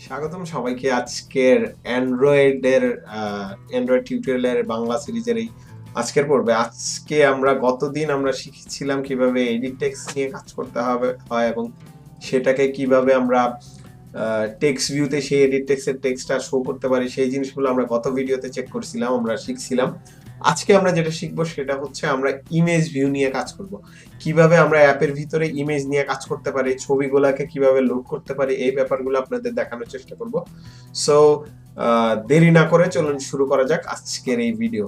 স্বাগতম সবাইকে আজকের অ্যান্ড্রয়েড টিউটোরিয়ালের বাংলা সিরিজের এই আজকের পর্বে। আজকে আমরা শিখেছিলাম কিভাবে এডিট টেক্সট নিয়ে কাজ করতে হয় এবং সেটাকে কিভাবে আমরা টেক্সট ভিউতে সেই এডিট টেক্সটের টেক্সটটা শো করতে পারি, সেই জিনিসগুলো আমরা গত ভিডিওতে চেক করছিলাম, আমরা শিখছিলাম। আজকে আমরা যেটা শিখবো সেটা হচ্ছে আমরা ইমেজ ভিউ নিয়ে কাজ করব। কিভাবে আমরা অ্যাপের ভিতরে ইমেজ নিয়ে কাজ করতে পারি, ছবিগুলোকে কিভাবে লোড করতে পারি, এই ব্যাপারগুলো আপনাদের দেখানোর চেষ্টা করব। সো দেরি না করে চলুন শুরু করা যাক আজকের এই ভিডিও।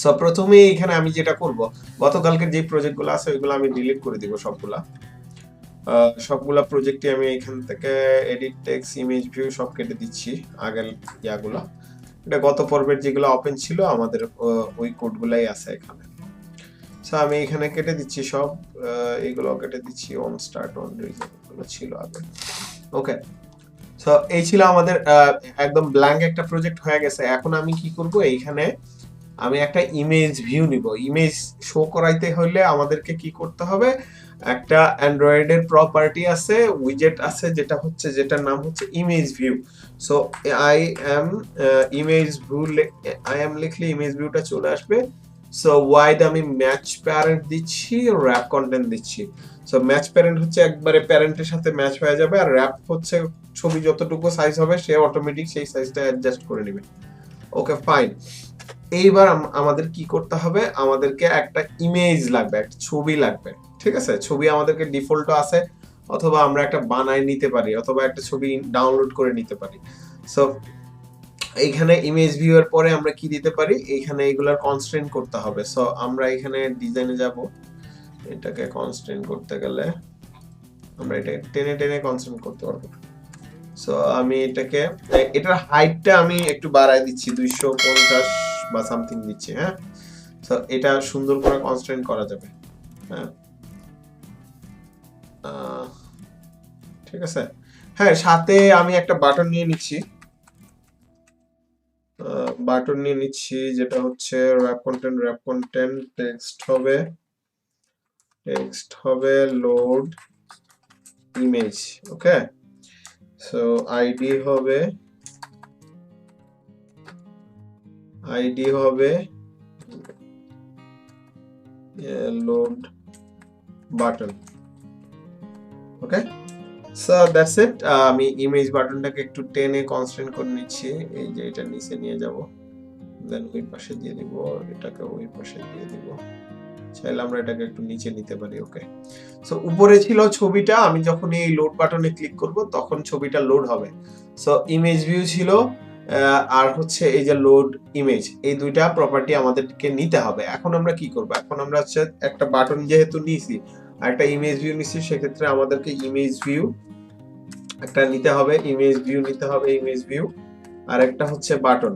সো প্রথমে এখানে আমি যেটা করব, গতকালকের যে প্রজেক্টগুলো আছে ওইগুলো আমি ডিলিট করে দিব সবগুলা প্রজেক্টই আমি এখান থেকে এডিট টেক্সট ইমেজ ভিউ সব কেটে দিচ্ছি। আগের ইয়াগুলা, এটা গত পর্বের যেগুলো ওপেন ছিল আমাদের ওই কোডগুলাই আছে এখানে। সো আমি এখানে কেটে দিচ্ছি সব, এগুলো কেটে দিচ্ছি। অন স্টার্ট অন রিজন গুলো ছিল আগে। ওকে, সো এই ছিল আমাদের একদম ব্ল্যাঙ্ক একটা প্রজেক্ট হয়ে গেছে। এখন আমি কি করব, এইখানে আমি একটা ইমেজ ভিউ নিব। ইমেজ শো করাইতে হলে আমাদেরকে কি করতে হবে, একটা অ্যান্ড্রয়েডের প্রপার্টি আছে, উইজেট আছে, যেটার নাম হচ্ছে image view. So I am I am লিখলে ইমেজ ভিউটা চলে আসবে। সো ওয়াইড আমি ম্যাচ প্যারেন্ট দিচ্ছি, র‍্যাপ কন্টেন্ট দিচ্ছি। সো ম্যাচ প্যারেন্ট হচ্ছে একবারে প্যারেন্টের সাথে ম্যাচ হয়ে যাবে, আর র‍্যাপ হচ্ছে ছবি যতটুকু সাইজ হবে সে অটোমেটিক সেই সাইজটা অ্যাডজাস্ট করে নেবে। Okay fine. এইবার আমাদের কি করতে হবে, আমাদেরকে একটা ইমেজ লাগবে, একটা ছবি লাগবে। ঠিক আছে, ছবি আমাদেরকে ডিফল্ট আছে, অথবা আমরা একটা বানাই নিতে পারি, অথবা একটা ছবি ডাউনলোড করে নিতে পারি। সো এইখানে ইমেজ ভিউ এর পরে আমরা কি দিতে পারি, এইখানে এগুলার কনস্ট্রেন্ট করতে হবে। সো আমরা এখানে ডিজাইনে যাব, এটাকে কনস্ট্রেন্ট করতে গেলে আমরা এটা টেনে টেনে কনস্ট্রেন্ট করতে পারবো। সো আমি এটার হাইটটা আমি একটু বাড়ায় দিচ্ছি, 250 বা সামথিং দিচ্ছি। হ্যাঁ, সো এটা সুন্দর করে কনস্ট্রেন্ট করা যাবে। হ্যাঁ, ঠিক আছে। হ্যাঁ, সাথে আমি একটা বাটন নিয়ে নিচ্ছি, যেটা হচ্ছে র‍্যাপ কন্টেন্ট টেক্সট হবে লোড ইমেজ। ওকে, সো আইডি হবে load button. Okay, so that's it. আমি ইমেজ বাটনটাকে একটু টেনে কনস্ট্রেন্ট করে নিচ্ছি, এই যে এটা নিচে নিয়ে যাব, দেন ওই পাশে দিয়ে দিব, এটাকে ওই পাশে দিয়ে দিব। চাইলে আমরা এটাকে একটু নিচে নিতে পারি। ওকে, সো উপরে ছিল ছবিটা, আমি যখন এই লোড বাটনে ক্লিক করব তখন ছবিটা লোড হবে। সো ইমেজ ভিউ ছিল, আর হচ্ছে এই যে লোড ইমেজ, এই দুইটা প্রপার্টি আমাদেরকে নিতে হবে। এখন আমরা কি করব, এখন আমরা হচ্ছে একটা বাটন যেহেতু নিছি আর একটা ইমেজ ভিউ নিছি, সেক্ষেত্রে আমাদেরকে ইমেজ ভিউ একটা নিতে হবে, ইমেজ ভিউ আর একটা হচ্ছে বাটন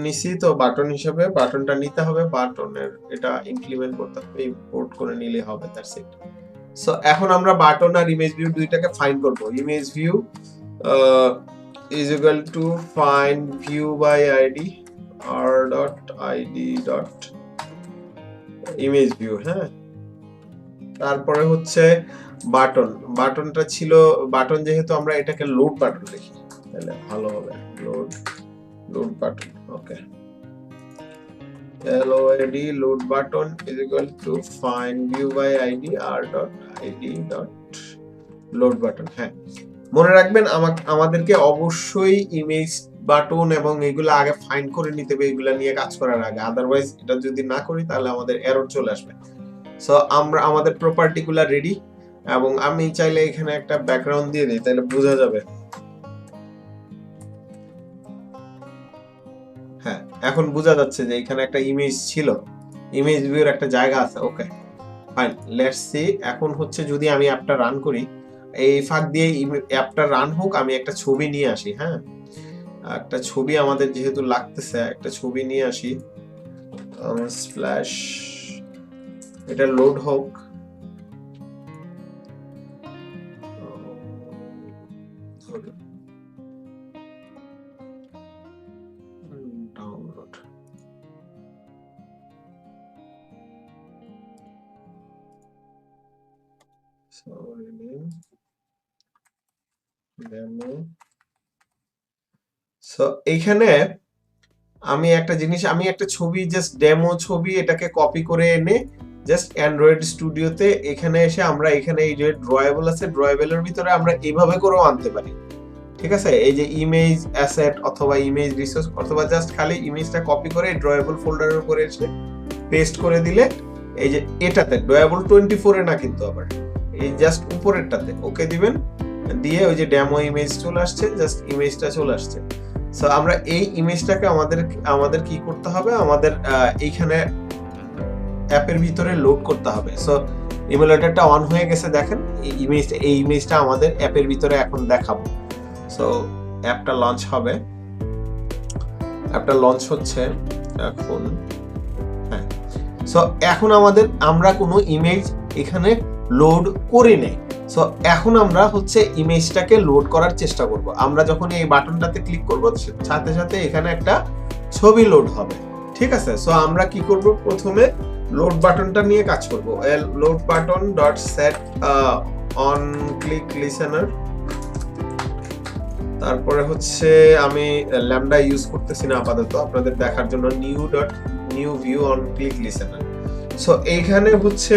নিছি। তো বাটন হিসেবে বাটনটা নিতে হবে, বাটনের এটা ইমপ্লিমেন্ট করতে হবে, ইম্পোর্ট করে নিলে হবে। That's it. সো এখন আমরা বাটন আর ইমেজ ভিউ দুইটাকে ফাইন্ড করব। Image view is equal to find view by ID R dot ID dot image view. হ্যাঁ, তারপরে হচ্ছে বাটনটা ছিল, বাটন যেহেতু আমরা এটাকে লোড বাটন লিখি তাহলে ভালো হবে, load button. Okay, LOAD load button is equal to find view by id r dot id dot load button. হ্যাঁ, মনে রাখবেন আমাদেরকে অবশ্যই ইমেজ বাটন এবং এগুলো আগে ফাইন্ড করে নিতে হবে, এগুলা নিয়ে কাজ করার আগে। আদারওয়াইজ এটা যদি না করি তাহলে আমাদের এরর চলে আসবে। সো আমাদের প্রপার্টিগুলো রেডি, এবং আমি চাইলে এখানে একটা ব্যাকগ্রাউন্ড দিয়ে দিই, তাহলে বোঝা যাবে। হ্যাঁ, এখন বোঝা যাচ্ছে যে এখানে একটা ইমেজ ছিল, ইমেজ ভিউর একটা জায়গা আছে। Okay fine, let's see. এখন হচ্ছে যদি আমি অ্যাপটা রান করি, এই ফাঁক দিয়ে অ্যাপটা রান হোক, আমি একটা ছবি নিয়ে আসি। হ্যাঁ, একটা ছবি আমাদের যেহেতু লাগতেছে, একটা ছবি নিয়ে আসি। স্প্ল্যাশ, এটা লোড হোক। Download, sorry name demo. So এইখানে আমি একটা ছবি, জাস্ট ডেমো ছবি, এটাকে কপি করে এনে জাস্ট অ্যান্ড্রয়েড স্টুডিওতে এখানে এসে আমরা এখানে এই যে ড্রয়েবল আছে, ড্রয়েবলের ভিতরে আমরা এইভাবে করেও আনতে পারি। ঠিক আছে, এই যে ইমেজ অ্যাসেট অথবা ইমেজ রিসোর্স অথবা জাস্ট খালি ইমেজটা কপি করে ড্রয়েবল ফোল্ডারের উপরে এসে পেস্ট করে দিলে এই যে এটাতে ড্রয়েবল 24 এ না, কিন্তু আবার এই জাস্ট উপরেরটাতে ওকে দিবেন, দিয়ে ওই যে ডেমো ইমেজ চলে আসছে, জাস্ট ইমেজটা চলে আসছে। সো আমরা এই ইমেজটাকে আমাদের কি করতে হবে, আমাদের এইখানে অ্যাপের ভিতরে লোড করতে হবে। সো ইমুলেটরটা অন হয়ে গেছে, দেখেন এই ইমেজটা আমাদের অ্যাপের ভিতরে এখন দেখাবো। সো অ্যাপটা লঞ্চ হবে, অ্যাপটা লঞ্চ হচ্ছে এখন। হ্যাঁ, সো এখন আমরা কোনো ইমেজ এখানে লোড করি নাই। সো এখন আমরা হচ্ছে ইমেজটাকে লোড করার চেষ্টা করব। আমরা যখন এই বাটনটাতে ক্লিক করব সাথে সাথে এখানে একটা ছবি লোড হবে। ঠিক আছে, সো আমরা কি করব, প্রথমে লোড বাটনটা নিয়ে কাজ করব। Load button dot set on click listener. তারপরে হচ্ছে আমি ল্যামডা ইউজ করতেছি না আপাতত, আপনাদের দেখার জন্য new view on click listener. So এইখানে হচ্ছে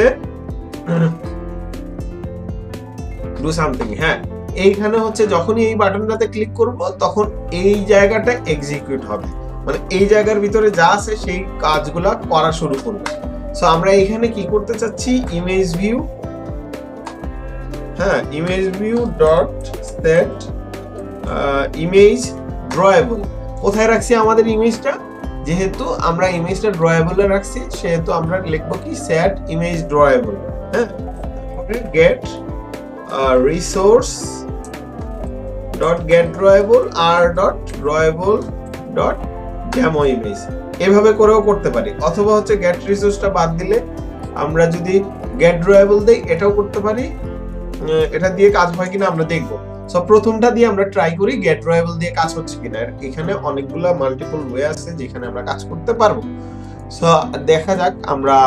ডু সামথিং। হ্যাঁ, এইখানে হচ্ছে যখনই এই বাটনটাতে ক্লিক করব তখন এই জায়গাটা এক্সিকিউট হবে, মানে এই জায়গার ভিতরে যা আছে সেই কাজগুলা করা শুরু করবে। সো আমরা এখানে কি করতে চাচ্ছি, ইমেজ ভিউ, হ্যাঁ, image view dot set image drawable. কোথায় রাখছি আমাদের ইমেজটা, যেহেতু আমরা ইমেজটা ড্রয়েবলে রাখছি সেহেতু আমরা লিখবো কি সেট ইমেজ ড্রয়েবল। হ্যাঁ, get resource dot get drawable R dot drawable dot demo image. এভাবে করেও করতে পারি, অথবা হচ্ছে গেট রিসোর্সটা বাদ দিলে আমরা যদি গেট ড্রয়েবল দেই এটাও করতে পারি। এটা দিয়ে কাজ হয় কিনা আমরা দেখবো। সো প্রথমটা দিয়ে আমরা ট্রাই করি গেট ড্রয়েবল দিয়ে কাজ হচ্ছে কিনা। এখানে অনেকগুলো মাল্টিপল ওয়ে আছে যেখানে আমরা কাজ করতে পারবো। সো দেখা যাক, আমরা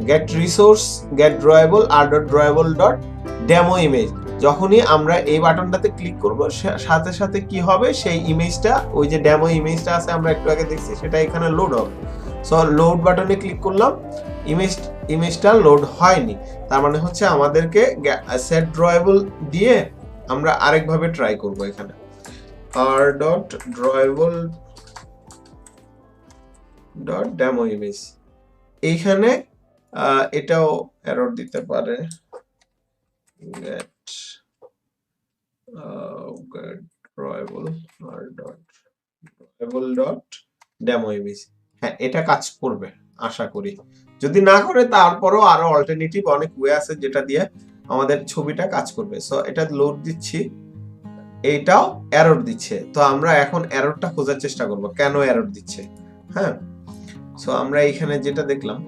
get resource get drawable R dot drawable dot demo image, যখনই আমরা এই বাটনটাতে ক্লিক করব সাথে সাথে কি হবে, সেই ইমেজটা, ওই যে ডেমো ইমেজটা আছে আমরা একটু আগে দেখছি, সেটা এখানে লোড হবে। সো লোড বাটনে ক্লিক করলাম, ইমেজটা লোড হয়নি, তার মানে হচ্ছে আমাদেরকে সেট ড্রয়েবল দিয়ে আমরা আরেকভাবে ট্রাই করব। এখানে R dot drawable dot demo image, এইখানে এটাও এরর দিতে পারে, get drawable আর drawable dot demo image। হ্যাঁ, এটা কাজ করবে আশা করি, যদি না করে তারপরও আরো অল্টারনেটিভ অনেক ওয়ে আছে যেটা দিয়ে আমাদের ছবিটা কাজ করবে। সো এটা লোড দিচ্ছি, এইটাও এরর দিচ্ছে। তো আমরা এখন এররটা খোঁজার চেষ্টা করব, কেন এরর দিচ্ছে। হ্যাঁ, সো আমরা এখানে যেটা দেখলাম,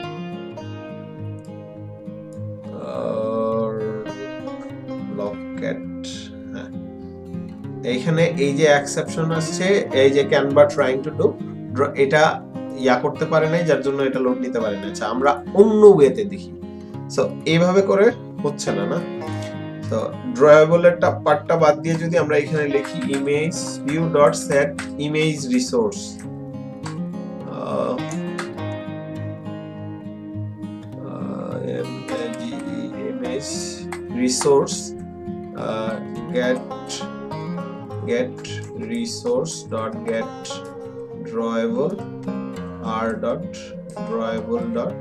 এইখানে এই যে এক্সেপশন আসছে, এই যে ক্যানভা ট্রাইং টু ডু, এটা করতে পারে নাই, যার জন্য এটা লোড নিতে পারে না। আচ্ছা, আমরা অন্য ওয়েতে দেখি। সো এইভাবে করে হচ্ছে না, না? তো ড্রয়েবলের পার্টটা বাদ দিয়ে যদি আমরা এখানে লিখি image view dot set image resource, image resource get resource dot get drawable r dot drawable dot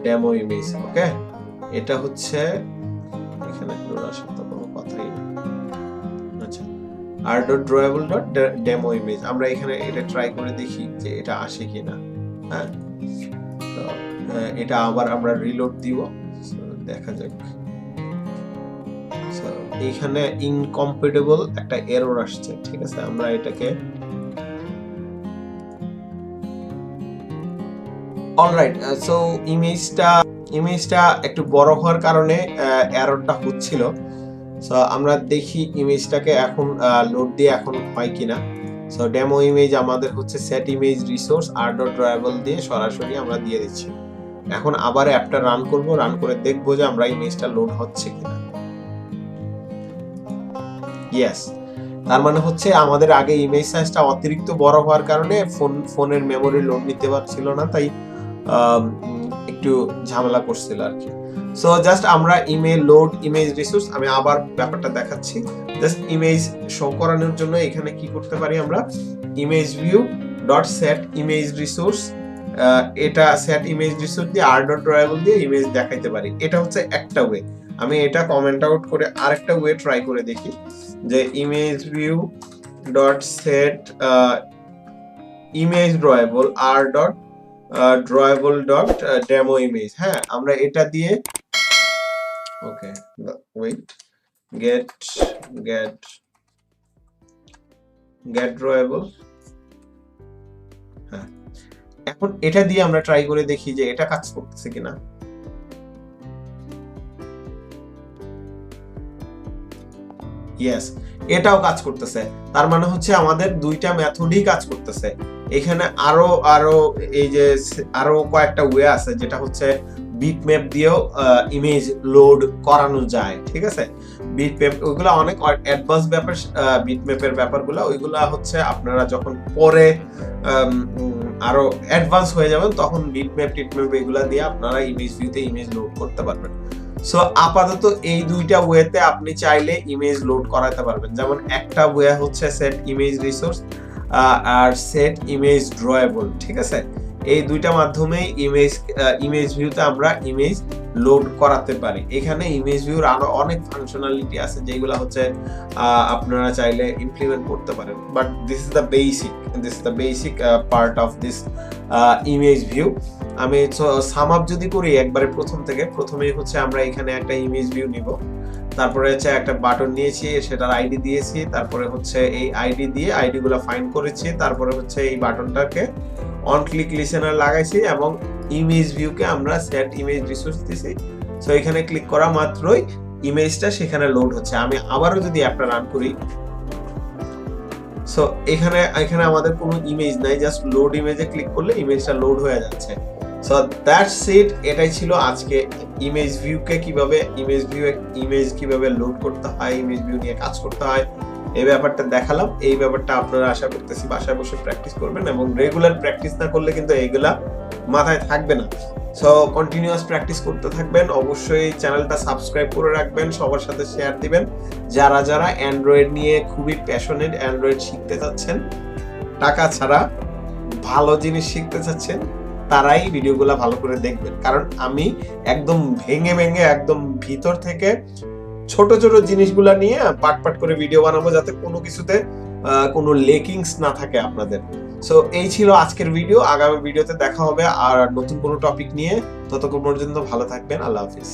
demo image। ওকে, এটা হচ্ছে এখানে লোড আসার তো কোনো কথাই না। আচ্ছা, r dot drawable dot demo image, আমরা এখানে এটা ট্রাই করে দেখি যে এটা আসে কিনা। হ্যাঁ, তো এটা আবার আমরা রিলোড দিব, দেখা যাক। এখানে ইনকম্প্যাটিবল একটা এরর আসছে। ঠিক আছে, আমরা এটাকে অলরাইট। সো ইমেজটা একটু বড় হওয়ার কারণে এররটা হচ্ছিল। সো আমরা দেখি ইমেজটাকে এখন লোড দিয়ে এখন হয় কিনা। সো ডেমো ইমেজ আমাদের হচ্ছে set image resource R dot drawable দিয়ে সরাসরি আমরা দিয়ে দিচ্ছি। এখন আবার অ্যাপটা রান করব, রান করে দেখবো যে আমরা ইমেজটা লোড হচ্ছে কিনা। ইয়েস, তার মানে হচ্ছে আমাদের আগে ইমেজ সাইজটা অতিরিক্ত বড় হওয়ার কারণে ফোনের মেমোরি লোড নিতে পারছিল না, তাই একটু ঝামেলা করছিল আর কি। সো জাস্ট আমরা লোড ইমেজ রিসোর্স, আমি আবার ব্যাপারটা দেখাচ্ছি। জাস্ট ইমেজ শো করানোর জন্য এখানে কি করতে পারি আমরা, image view dot set image resource, এটা সেট ইমেজ রিসোর্স দিয়ে আর ডট ড্রয়েবল দিয়ে ইমেজ দেখাইতে পারি। এটা হচ্ছে একটা ওয়ে। আমি এটা কমেন্ট আউট করে আরেকটা ওয়ে ট্রাই করে দেখি, যে image view dot set image drawable R dot drawable dot demo image. হ্যাঁ, আমরা এটা দিয়ে okay wait get get get drawable. হ্যাঁ, এখন এটা দিয়ে আমরা ট্রাই করে দেখি যে এটা কাজ করতেছে কিনা। ইয়েস, এটাও কাজ করতেছে। তার মানে হচ্ছে আমাদের দুইটা মেথডই কাজ করতেছে। এখানে আরো এই যে আরো কয়েকটা ওয়ে আছে, যেটা হচ্ছে বিটম্যাপ দিয়েও ইমেজ লোড করানো যায়। ঠিক আছে, বিটম্যাপ ওইগুলা অনেক অ্যাডভান্স ব্যাপার, বিটম্যাপের ব্যাপারগুলো ওইগুলা হচ্ছে আপনারা যখন পরে আরো অ্যাডভান্স হয়ে যাবেন তখন বিটম্যাপ টিটম্যাপ এগুলা দিয়ে আপনারা ইমেজ ভিউতে ইমেজ লোড করতে পারবেন। সো আপাতত এই দুইটা ওয়েতে আপনি চাইলে ইমেজ লোড করাতে পারবেন। যেমন একটা ওয়ে হচ্ছে সেট ইমেজ রিসোর্স আর সেট ইমেজ ড্রয়েবল। ঠিক আছে, এই দুইটা মাধ্যমে ইমেজ ভিউতে আমরা ইমেজ লোড করাতে পারি। এখানে ইমেজ ভিউর আরো অনেক ফাংশনালিটি আছে যেগুলো হচ্ছে আপনারা চাইলে ইমপ্লিমেন্ট করতে পারেন, but this is the basic part of this image view. আমি সাম আপ যদি করি একবারে প্রথম থেকে, প্রথমেই হচ্ছে আমরা এখানে একটা ইমেজ ভিউ নিব, তারপরে হচ্ছে একটা বাটন নিয়েছি, সেটার আইডি দিয়েছি, তারপরে হচ্ছে এই আইডি দিয়ে আইডি গুলো ফাইন্ড করেছি, তারপরে হচ্ছে এই বাটনটাকে অন ক্লিক লিসেনার লাগাইছি এবং ইমেজ ভিউকে আমরা সেট ইমেজ রিসোর্স দিছি। সো এখানে ক্লিক করা মাত্রই ইমেজটা সেখানে লোড হচ্ছে। আমি আবারও যদি অ্যাপটা রান করি, সো এখানে আমাদের কোনো ইমেজ নাই, জাস্ট লোড ইমেজে ক্লিক করলে ইমেজটা লোড হয়ে যাচ্ছে। So that's it. এটাই ছিল আজকে ইমেজ ভিউকে কিভাবে ইমেজ কিভাবে লোড করতে হয়, ইমেজ ভিউ নিয়ে কাজ করতে হয়, এই ব্যাপারটা দেখালাম। এই ব্যাপারটা আপনারা আশা করতেছি বাসায় বসে প্র্যাকটিস করবেন, এবং রেগুলার প্র্যাকটিস না করলে কিন্তু এইগুলা মাথায় থাকবে না। সো কন্টিনিউয়াস প্র্যাকটিস করতে থাকবেন। অবশ্যই চ্যানেলটা সাবস্ক্রাইব করে রাখবেন, সবার সাথে শেয়ার দিবেন। যারা অ্যান্ড্রয়েড নিয়ে খুবই প্যাশনেট, অ্যান্ড্রয়েড শিখতে চাচ্ছেন, টাকা ছাড়া ভালো জিনিস শিখতে চাচ্ছেন, তারাই ভিডিওগুলো ভালো করে দেখবেন। কারণ আমি একদম ভেঙে একদম ভিতর থেকে ছোট ছোট জিনিসগুলা নিয়ে পাট করে ভিডিও বানাবো, যাতে কোনো কিছুতে কোনো লেকিংস না থাকে আপনাদের। সো এই ছিল আজকের ভিডিও। আগামী ভিডিওতে দেখা হবে আর নতুন কোনো টপিক নিয়ে। ততক্ষণ পর্যন্ত ভালো থাকবেন। আল্লাহ হাফিজ।